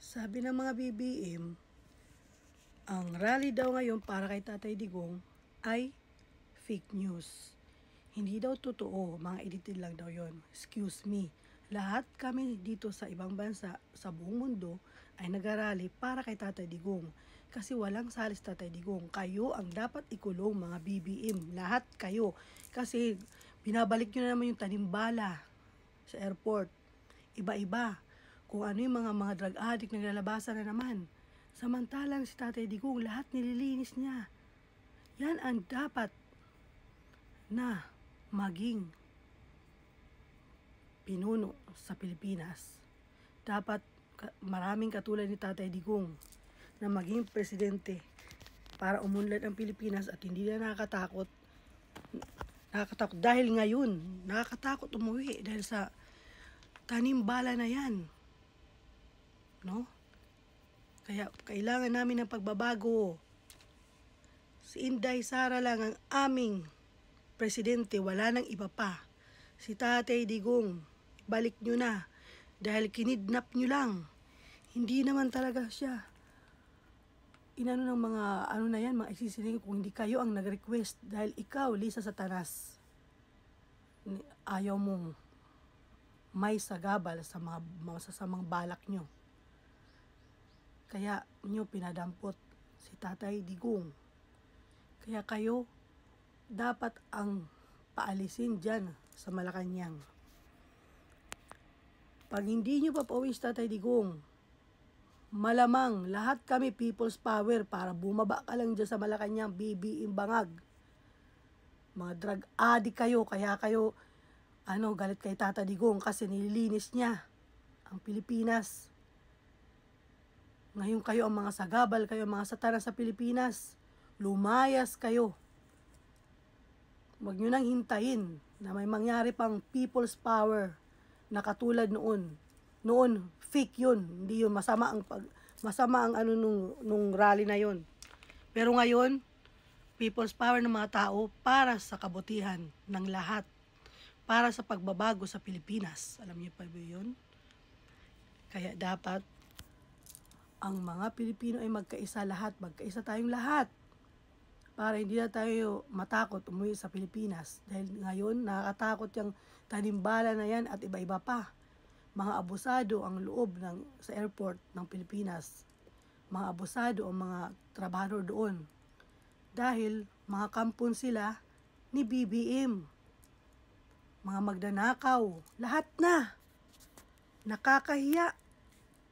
Sabi ng mga BBM, ang rally daw ngayon para kay Tatay Digong ay fake news. Hindi daw totoo, mga edited lang daw yon. Excuse me. Lahat kami dito sa ibang bansa, sa buong mundo, ay nagarally para kay Tatay Digong. Kasi walang salis Tatay Digong. Kayo ang dapat ikulong, mga BBM. Lahat kayo. Kasi binabalik nyo na naman yung tanimbala sa airport. Iba-iba. Kung ano yung mga drug addict naglalabasan na naman. Samantalang si Tatay Digong, lahat nililinis niya. Yan ang dapat na maging pinuno sa Pilipinas. Dapat maraming katulad ni Tatay Digong na maging presidente para umunlad ang Pilipinas at hindi na nakakatakot. Nakakatakot dahil ngayon, nakakatakot umuwi dahil sa tanimbala na yan. No? Kaya kailangan namin ng pagbabago. Si Inday Sara lang ang aming presidente, wala nang iba pa. Si Tatay Digong, balik nyo na. Dahil kinidnap nyo lang. Hindi naman talaga siya. Inano ng mga, na yan, mga isisiling kung hindi kayo ang nag-request. Dahil ikaw, Lisa Satanas, ayaw mong may sagabal sa mga masasamang balak nyo. Kaya nyo pinadampot si Tatay Digong. Kaya kayo, dapat ang paalisin dyan sa Malacanang. Pag hindi nyo papawis Tatay Digong, malamang lahat kami people's power para bumaba ka lang dyan sa Malacanang, BBM Bangag. Mga drug addict kayo, kaya kayo galit kay Tatay Digong kasi nililinis niya ang Pilipinas. Ngayon kayo ang mga sagabal, kayo ang mga satanas sa Pilipinas. Lumayas kayo. Huwag nyo nang hintayin na may mangyari pang people's power na katulad noon. Noon, fake yun. Hindi yun masama ang nung rally na yun. Pero ngayon, people's power ng mga tao para sa kabutihan ng lahat. Para sa pagbabago sa Pilipinas. Alam niyo pa ba yun? Kaya dapat ang mga Pilipino ay magkaisa lahat. Magkaisa tayong lahat. Para hindi na tayo matakot umuwi sa Pilipinas. Dahil ngayon, nakakatakot yung tanimbala na yan at iba-iba pa. Mga abusado ang loob sa airport ng Pilipinas. Mga abusado ang mga trabahador doon. Dahil mga kampon sila ni BBM. Mga magdanakaw. Lahat na. Nakakahiya.